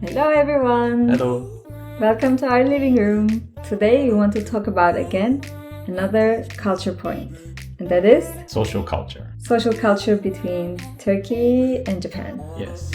Hello everyone! Hello! Welcome to our living room. Today we want to talk about again another culture point, and that is Social culture. social culture between Turkey and Japan. Yes.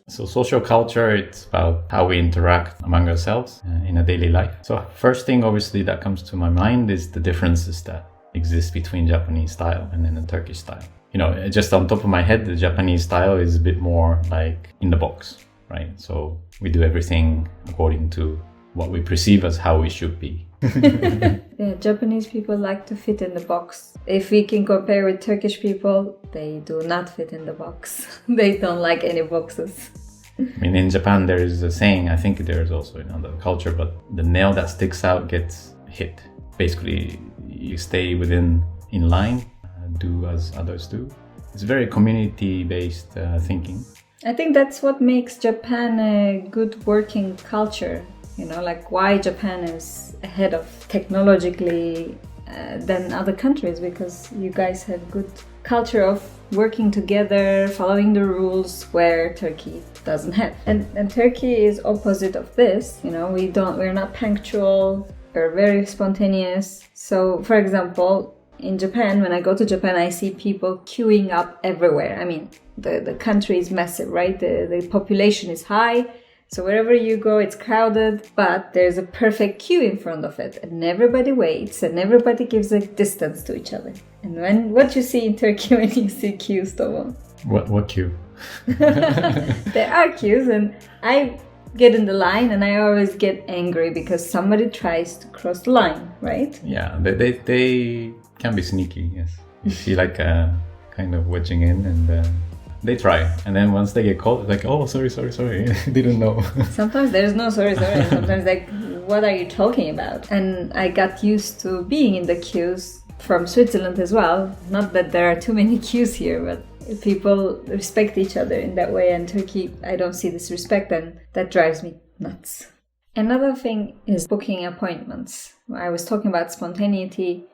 So social culture, it's about how we interact among ourselves in a daily life. So first thing obviously that comes to my mind is the differences that exist between Japanese style and then the Turkish style. You know, just on top of my head, the Japanese style is a bit more like in the box, right? So we do everything according to what we perceive as how we should be. Yeah, Japanese people like to fit in the box. If we can compare with Turkish people, they do not fit in the box. They don't like any boxes. I mean, in Japan, there is a saying, I think there's also in other culture, but the nail that sticks out gets hit. Basically, you stay in line, do as others do. It's very community-based thinking. I think that's what makes Japan a good working culture. You know, like why Japan is ahead of technologically than other countries, because you guys have good culture of working together, following the rules, where Turkey doesn't have. And Turkey is opposite of this. You know, we're not punctual, we're very spontaneous. So, for example, in Japan, when I go to Japan, I see people queuing up everywhere. I mean, the country is massive, right? The population is high. So wherever you go, it's crowded, but there's a perfect queue in front of it. And everybody waits and everybody gives a distance to each other. And what you see in Turkey when you see queues, Tomo? What queue? There are queues, and I get in the line and I always get angry because somebody tries to cross the line, right? Yeah, they can be sneaky, yes. You see like kind of wedging in and they try. And then once they get caught, like, oh, sorry, didn't know. Sometimes there's no sorry. Sometimes like, what are you talking about? And I got used to being in the queues from Switzerland as well. Not that there are too many queues here, but people respect each other in that way. And Turkey, I don't see this respect, and that drives me nuts. Another thing is booking appointments. I was talking about spontaneity.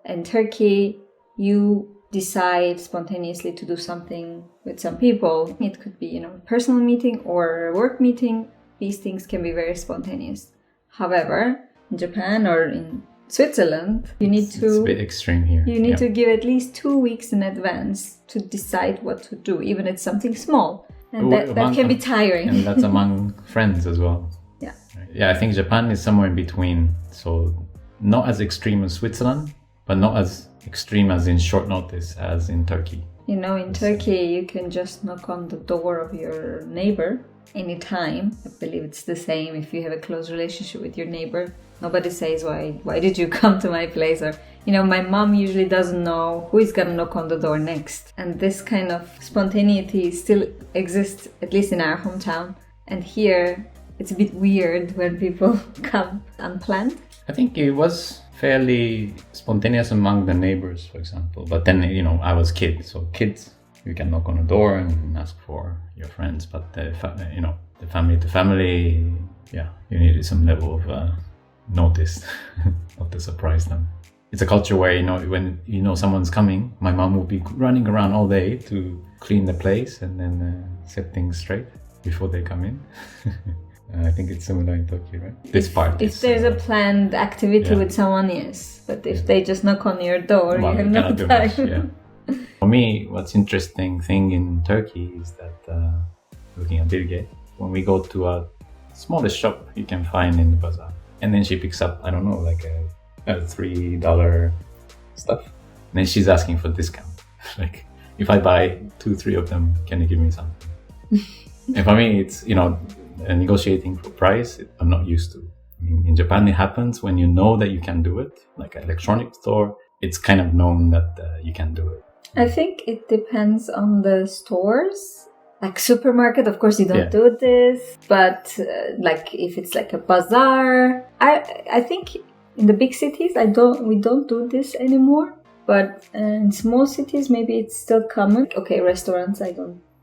In Turkey, you decide spontaneously to do something with some people. It could be, a personal meeting or a work meeting. These things can be very spontaneous. However, in Japan or in Switzerland, it's a bit extreme here. You need to give at least 2 weeks in advance to decide what to do, even if it's something small. And that can be tiring. And that's among friends as well. Yeah. Yeah, I think Japan is somewhere in between. So not as extreme as Switzerland, but not as extreme as in short notice as in Turkey. In Turkey, you can just knock on the door of your neighbor anytime. I believe it's the same if you have a close relationship with your neighbor. Nobody says, why did you come to my place? Or, my mom usually doesn't know who is going to knock on the door next. And this kind of spontaneity still exists, at least in our hometown. And here, it's a bit weird when people come unplanned. I think it was fairly spontaneous among the neighbors, for example. But then, I was kid. So kids, you can knock on the door and ask for your friends. But, the family to family, yeah, you needed some level of notice of to surprise them. It's a culture where, when someone's coming, my mom will be running around all day to clean the place and then set things straight before they come in. I think it's similar in Turkey, right? If there's a planned activity with someone, yes. But if they just knock on your door, you have no time. For me, what's interesting thing in Turkey is that, looking at Birge, when we go to a smallest shop you can find in the bazaar, and then she picks up, I don't know, like a $3 stuff, and then she's asking for discount. Like, if I buy 2-3 of them, can you give me something? And for me, it's, negotiating for price, I'm not used to. I mean, in Japan, it happens when you know that you can do it. Like an electronic store, it's kind of known that you can do it. I think it depends on the stores. Like supermarket, of course, you don't do this. But like if it's like a bazaar, I think in the big cities, we don't do this anymore. But in small cities, maybe it's still common. Okay, restaurants,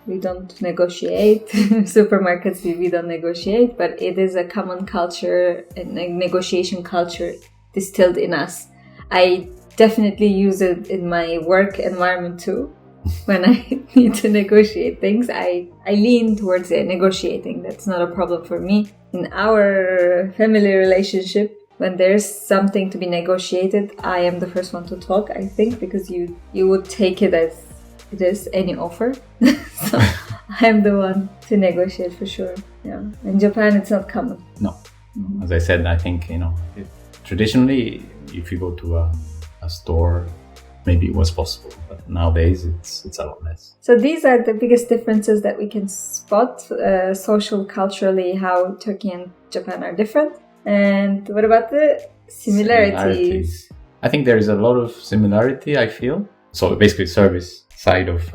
we don't negotiate. Supermarkets, we don't negotiate, but it is a common culture and a negotiation culture distilled in us. I definitely use it in my work environment too. when I need to negotiate things, I lean towards negotiating. That's not a problem for me. In our family relationship, when there's something to be negotiated, I am the first one to talk, I think, because you would take it as it is, any offer. So I'm the one to negotiate for sure. Yeah. In Japan, it's not common. No. As I said, I think, traditionally, if you go to a store, maybe it was possible, but nowadays it's a lot less. So these are the biggest differences that we can spot, social, culturally, how Turkey and Japan are different. And what about the similarities? I think there is a lot of similarity, I feel. So basically, service side of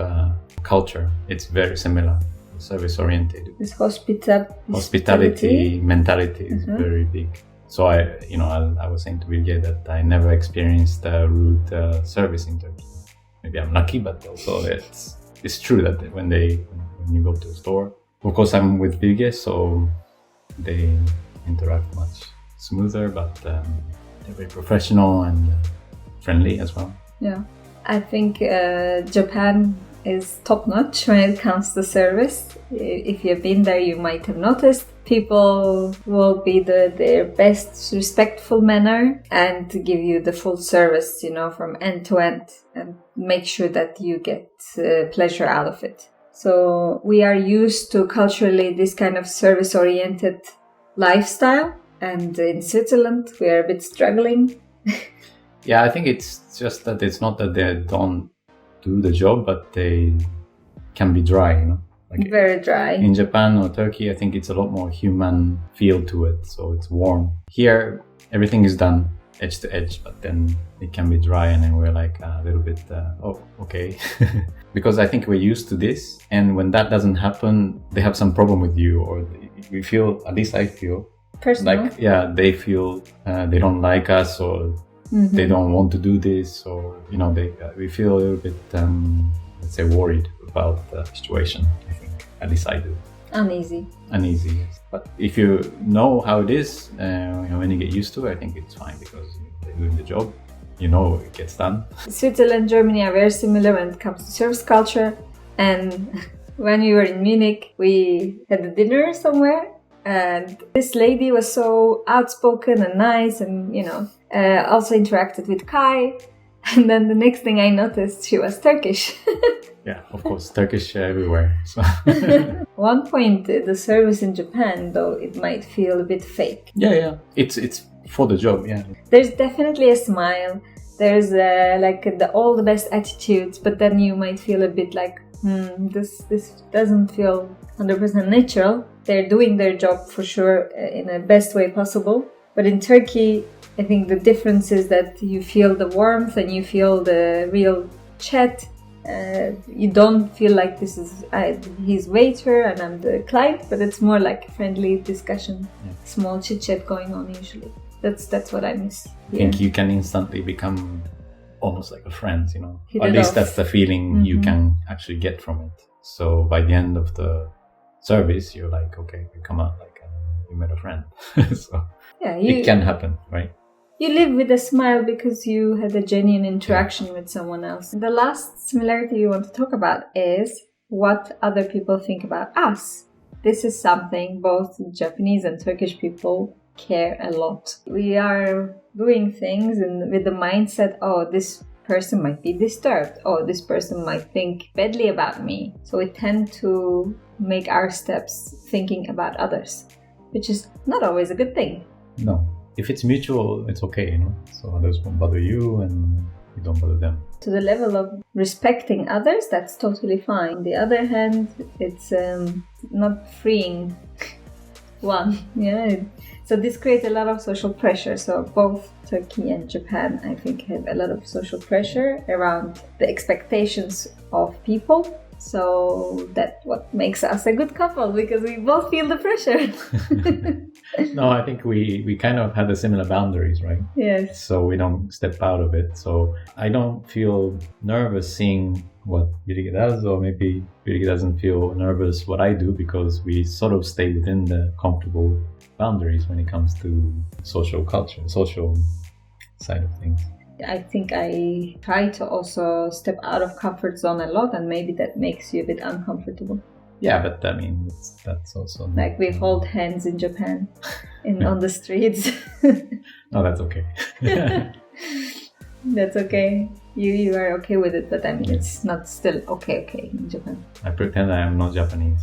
culture, it's very similar. Service oriented. This hospitality mentality is very big. So I was saying to Birgit that I never experienced rude service in Turkey. Maybe I'm lucky, but also it's true that when you go to a store, of course I'm with Birgit, so they interact much smoother, but they're very professional and friendly as well. Yeah, I think Japan is top-notch when it comes to service. If you've been there, you might have noticed people will be their best respectful manner and give you the full service, from end to end, and make sure that you get pleasure out of it. So we are used to culturally this kind of service-oriented lifestyle, and in Switzerland we are a bit struggling. Yeah, I think it's just that it's not that they don't do the job, but they can be dry, like very dry. In Japan or Turkey, I think it's a lot more human feel to it, so it's warm. Here, everything is done edge to edge, but then it can be dry, and then we're like a little bit, okay. Because I think we're used to this, and when that doesn't happen, they have some problem with you, or we feel, at least I feel, personal. Like, they feel they don't like us, or they don't want to do this, or we feel a little bit let's say worried about the situation. I think, at least I do. Uneasy, yes. But if you know how it is, when you get used to it, I think it's fine, because they're doing the job, it gets done. Switzerland and Germany are very similar when it comes to service culture, and when we were in Munich, we had a dinner somewhere, and this lady was so outspoken and nice, and also interacted with Kai. And then the next thing I noticed, she was Turkish. Yeah, of course, Turkish everywhere. So. One point, the service in Japan, though, it might feel a bit fake. Yeah, it's for the job. Yeah, there's definitely a smile. There's all the best attitudes, but then you might feel a bit like, this doesn't feel 100% natural. They're doing their job for sure in the best way possible. But in Turkey, I think the difference is that you feel the warmth and you feel the real chat. You don't feel like this is he's waiter and I'm the client, but it's more like a friendly discussion, small chit chat going on usually. That's what I miss. I think you can instantly become almost like a friend, Or at least that's the feeling you can actually get from it. So by the end of the service, you're like, okay, you come out like you met a friend. So it can happen, right? You live with a smile because you had a genuine interaction with someone else. The last similarity we want to talk about is what other people think about us. This is something both Japanese and Turkish people care a lot. We are doing things with the mindset, this person might be disturbed, this person might think badly about me. So we tend to make our steps thinking about others, which is not always a good thing. No. If it's mutual, it's okay, So others won't bother you and you don't bother them. To the level of respecting others, that's totally fine. On the other hand, it's not freeing one. So this creates a lot of social pressure. So both Turkey and Japan, I think, have a lot of social pressure around the expectations of people. So that's what makes us a good couple, because we both feel the pressure. No, I think we kind of have the similar boundaries, right? Yes. So we don't step out of it. So I don't feel nervous seeing what Birgit does, or maybe Birgit doesn't feel nervous what I do, because we sort of stay within the comfortable boundaries when it comes to social culture, social side of things. I think I try to also step out of comfort zone a lot, and maybe that makes you a bit uncomfortable. Yeah, but I mean, that's also Like we hold hands in Japan, on the streets. No, that's okay. That's okay. You are okay with it, but I mean, it's not still okay in Japan. I pretend I am not Japanese.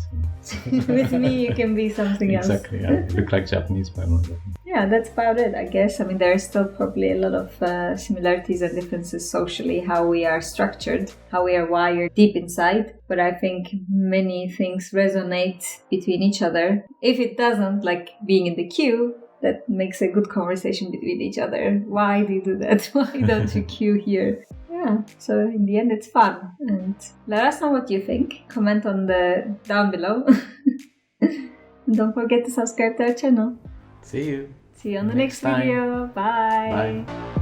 With me, you can be something else. Exactly. I look like Japanese, but I'm not Japanese. Yeah, that's about it, I guess. I mean, there are still probably a lot of similarities and differences socially, how we are structured, how we are wired deep inside. But I think many things resonate between each other. If it doesn't, like being in the queue, that makes a good conversation between each other. Why do you do that? Why don't you queue here? Yeah, so in the end it's fun. And let us know what you think. Comment down below. And don't forget to subscribe to our channel. See you. See you on the next video. Bye. Bye.